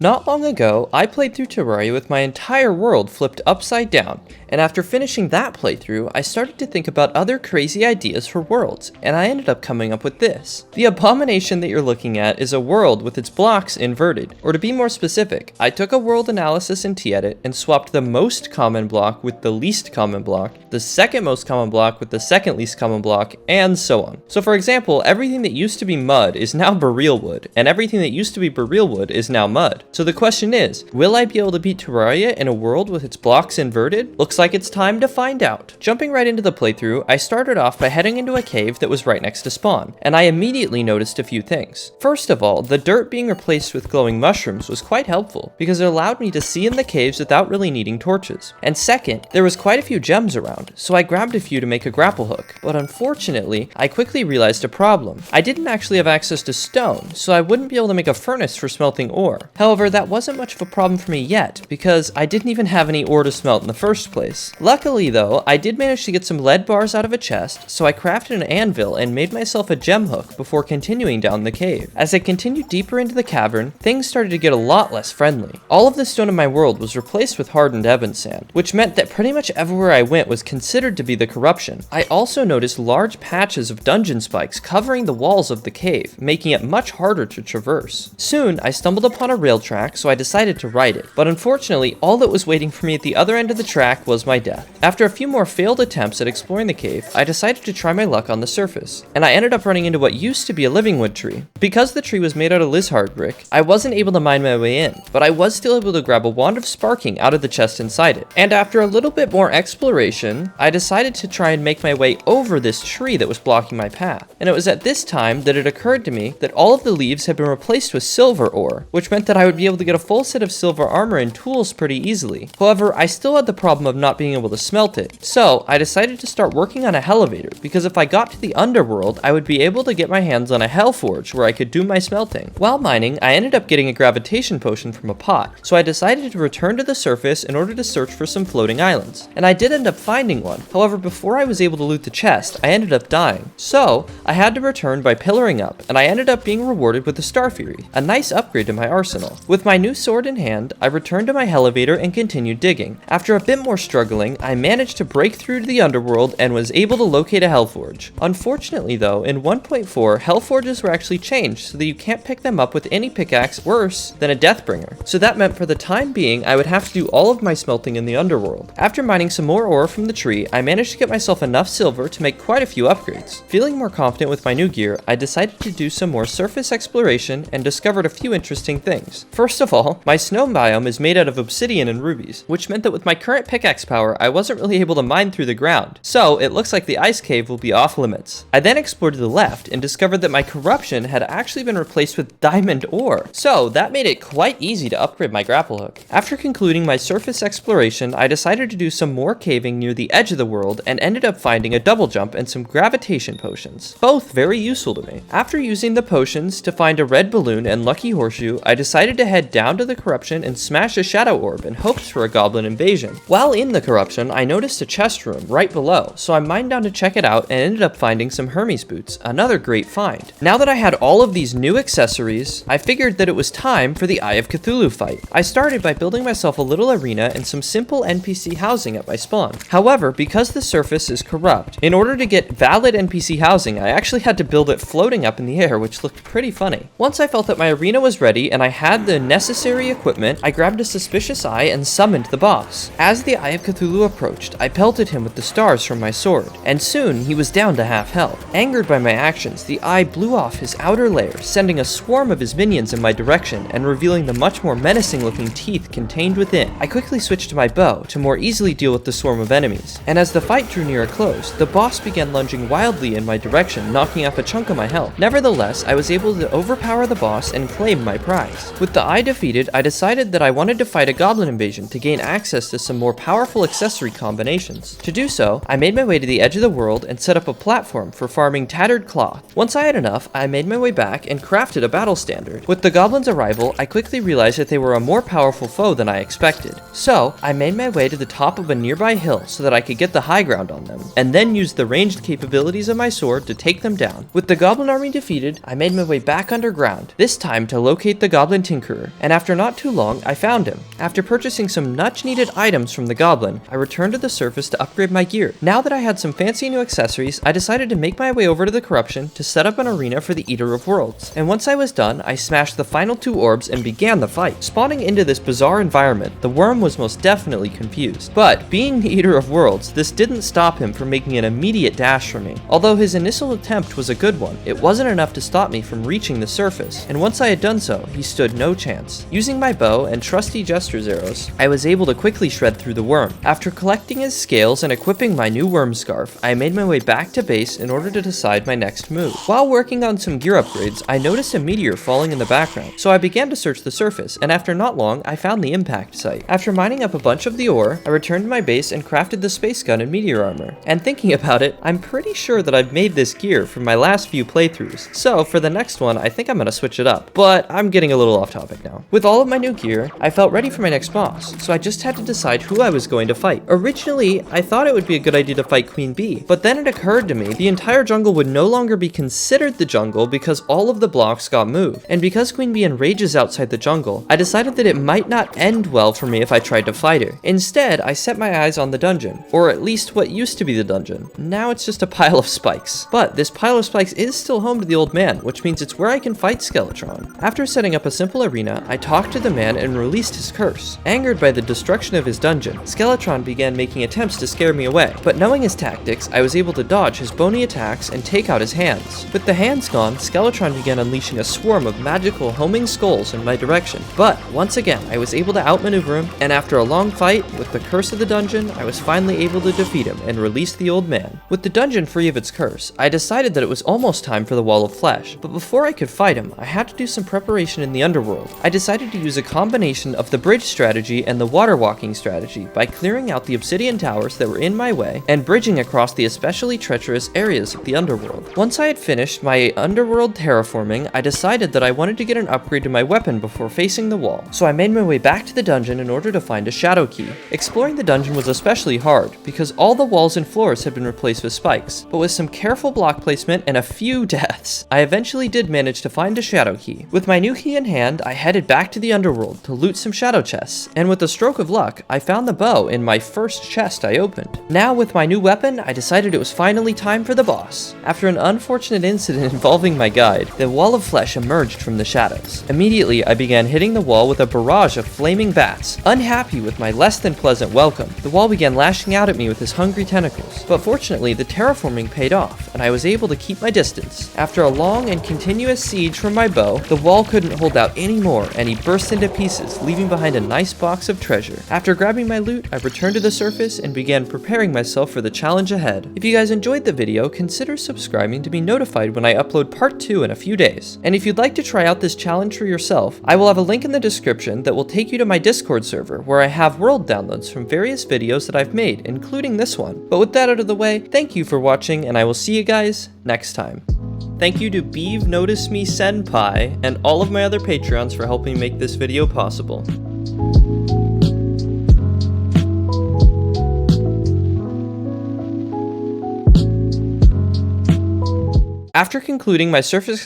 Not long ago, I played through Terraria with my entire world flipped upside down, and after finishing that playthrough, I started to think about other crazy ideas for worlds, and I ended up coming up with this. The abomination that you're looking at is a world with its blocks inverted, or to be more specific, I took a world analysis in T-Edit and swapped the most common block with the least common block, the second most common block with the second least common block, and so on. So for example, everything that used to be mud is now Beryl wood, and everything that used to be Beryl wood is now mud. So the question is, will I be able to beat Terraria in a world with its blocks inverted? Looks like it's time to find out. Jumping right into the playthrough, I started off by heading into a cave that was right next to spawn, and I immediately noticed a few things. First of all, the dirt being replaced with glowing mushrooms was quite helpful, because it allowed me to see in the caves without really needing torches. And second, there was quite a few gems around, so I grabbed a few to make a grapple hook. But unfortunately, I quickly realized a problem. I didn't actually have access to stone, so I wouldn't be able to make a furnace for smelting ore. However, that wasn't much of a problem for me yet, because I didn't even have any ore to smelt in the first place. Luckily though, I did manage to get some lead bars out of a chest, so I crafted an anvil and made myself a gem hook before continuing down the cave. As I continued deeper into the cavern, things started to get a lot less friendly. All of the stone in my world was replaced with hardened ebon sand, which meant that pretty much everywhere I went was considered to be the corruption. I also noticed large patches of dungeon spikes covering the walls of the cave, making it much harder to traverse. Soon, I stumbled upon a rail track, so I decided to ride it, but unfortunately, all that was waiting for me at the other end of the track was my death. After a few more failed attempts at exploring the cave, I decided to try my luck on the surface, and I ended up running into what used to be a living wood tree. Because the tree was made out of lizard brick, I wasn't able to mine my way in, but I was still able to grab a wand of sparking out of the chest inside it. And after a little bit more exploration, I decided to try and make my way over this tree that was blocking my path. And it was at this time that it occurred to me that all of the leaves had been replaced with silver ore, which meant that I would be able to get a full set of silver armor and tools pretty easily. However, I still had the problem of not being able to smelt it, so I decided to start working on a elevator, because if I got to the underworld, I would be able to get my hands on a hell forge where I could do my smelting. While mining, I ended up getting a gravitation potion from a pot, so I decided to return to the surface in order to search for some floating islands, and I did end up finding one. However, before I was able to loot the chest, I ended up dying, so I had to return by pillaring up, and I ended up being rewarded with a Star Fury, a nice upgrade to my arsenal. With my new sword in hand, I returned to my elevator and continued digging. After a bit more struggling, I managed to break through to the underworld and was able to locate a Hellforge. Unfortunately though, in 1.4, Hellforges were actually changed so that you can't pick them up with any pickaxe worse than a Deathbringer. So that meant for the time being, I would have to do all of my smelting in the underworld. After mining some more ore from the tree, I managed to get myself enough silver to make quite a few upgrades. Feeling more confident with my new gear, I decided to do some more surface exploration and discovered a few interesting things. First of all, my snow biome is made out of obsidian and rubies, which meant that with my current pickaxe power, I wasn't really able to mine through the ground, so it looks like the ice cave will be off limits. I then explored to the left and discovered that my corruption had actually been replaced with diamond ore, so that made it quite easy to upgrade my grapple hook. After concluding my surface exploration, I decided to do some more caving near the edge of the world and ended up finding a double jump and some gravitation potions, both very useful to me. After using the potions to find a red balloon and lucky horseshoe, I decided to head down to the corruption and smash a shadow orb in hopes for a goblin invasion. While in the corruption, I noticed a chest room right below, so I mined down to check it out and ended up finding some Hermes boots, another great find. Now that I had all of these new accessories, I figured that it was time for the Eye of Cthulhu fight. I started by building myself a little arena and some simple NPC housing at my spawn. However, because the surface is corrupt, in order to get valid NPC housing, I actually had to build it floating up in the air, which looked pretty funny. Once I felt that my arena was ready and I had the necessary equipment, I grabbed a suspicious eye and summoned the boss. As the Eye of Cthulhu approached, I pelted him with the stars from my sword, and soon he was down to half health. Angered by my actions, the eye blew off his outer layer, sending a swarm of his minions in my direction and revealing the much more menacing looking teeth contained within. I quickly switched to my bow to more easily deal with the swarm of enemies, and as the fight drew near a close, the boss began lunging wildly in my direction, knocking off a chunk of my health. Nevertheless, I was able to overpower the boss and claim my prize. With the eye defeated, I decided that I wanted to fight a goblin invasion to gain access to some more powerful accessory combinations. To do so, I made my way to the edge of the world and set up a platform for farming tattered cloth. Once I had enough, I made my way back and crafted a battle standard. With the goblins' arrival, I quickly realized that they were a more powerful foe than I expected. So, I made my way to the top of a nearby hill so that I could get the high ground on them, and then used the ranged capabilities of my sword to take them down. With the goblin army defeated, I made my way back underground, this time to locate the goblin tinkerer DOKURO, and after not too long, I found him. After purchasing some much-needed items from the Goblin, I returned to the surface to upgrade my gear. Now that I had some fancy new accessories, I decided to make my way over to the Corruption to set up an arena for the Eater of Worlds. And once I was done, I smashed the final 2 orbs and began the fight. Spawning into this bizarre environment, the worm was most definitely confused. But, being the Eater of Worlds, this didn't stop him from making an immediate dash for me. Although his initial attempt was a good one, it wasn't enough to stop me from reaching the surface, and once I had done so, he stood no chance. Using my bow and trusty jester's arrows, I was able to quickly shred through the worm. After collecting his scales and equipping my new worm scarf, I made my way back to base in order to decide my next move. While working on some gear upgrades, I noticed a meteor falling in the background, so I began to search the surface, and after not long, I found the impact site. After mining up a bunch of the ore, I returned to my base and crafted the space gun and meteor armor. And thinking about it, I'm pretty sure that I've made this gear from my last few playthroughs, so for the next one, I think I'm gonna switch it up. But I'm getting a little off topic now. With all of my new gear, I felt ready for my next boss, so I just had to decide who I was going to fight. Originally, I thought it would be a good idea to fight Queen Bee, but then it occurred to me the entire jungle would no longer be considered the jungle because all of the blocks got moved. And because Queen Bee enrages outside the jungle, I decided that it might not end well for me if I tried to fight her. Instead, I set my eyes on the dungeon, or at least what used to be the dungeon. Now it's just a pile of spikes. But this pile of spikes is still home to the old man, which means it's where I can fight Skeletron. After setting up a simple arena, I talked to the man and released his curse. Angered by the destruction of his dungeon, Skeletron began making attempts to scare me away, but knowing his tactics, I was able to dodge his bony attacks and take out his hands. With the hands gone, Skeletron began unleashing a swarm of magical homing skulls in my direction. But once again, I was able to outmaneuver him, and after a long fight with the curse of the dungeon, I was finally able to defeat him and release the old man. With the dungeon free of its curse, I decided that it was almost time for the Wall of Flesh, but before I could fight him, I had to do some preparation in the underworld. I decided to use a combination of the bridge strategy and the water walking strategy by clearing out the obsidian towers that were in my way and bridging across the especially treacherous areas of the underworld. Once I had finished my underworld terraforming, I decided that I wanted to get an upgrade to my weapon before facing the wall, so I made my way back to the dungeon in order to find a shadow key. Exploring the dungeon was especially hard because all the walls and floors had been replaced with spikes, but with some careful block placement and a few deaths, I eventually did manage to find a shadow key. With my new key in hand, I headed back to the underworld to loot some shadow chests, and with a stroke of luck, I found the bow in my first chest I opened. Now with my new weapon, I decided it was finally time for the boss. After an unfortunate incident involving my guide, the wall of flesh emerged from the shadows. Immediately, I began hitting the wall with a barrage of flaming bats. Unhappy with my less than pleasant welcome, the wall began lashing out at me with his hungry tentacles. But fortunately, the terraforming paid off, and I was able to keep my distance. After a long and continuous siege from my bow, the wall couldn't hold out anymore, and he burst into pieces, leaving behind a nice box of treasure. After grabbing my loot, I returned to the surface and began preparing myself for the challenge ahead. If you guys enjoyed the video, consider subscribing to be notified when I upload part 2 in a few days. And if you'd like to try out this challenge for yourself, I will have a link in the description that will take you to my Discord server, where I have world downloads from various videos that I've made, including this one. But with that out of the way, thank you for watching, and I will see you guys next time. Thank you to Beav Notice Me Senpai and all of my other Patreons for helping make this video possible. After concluding my surface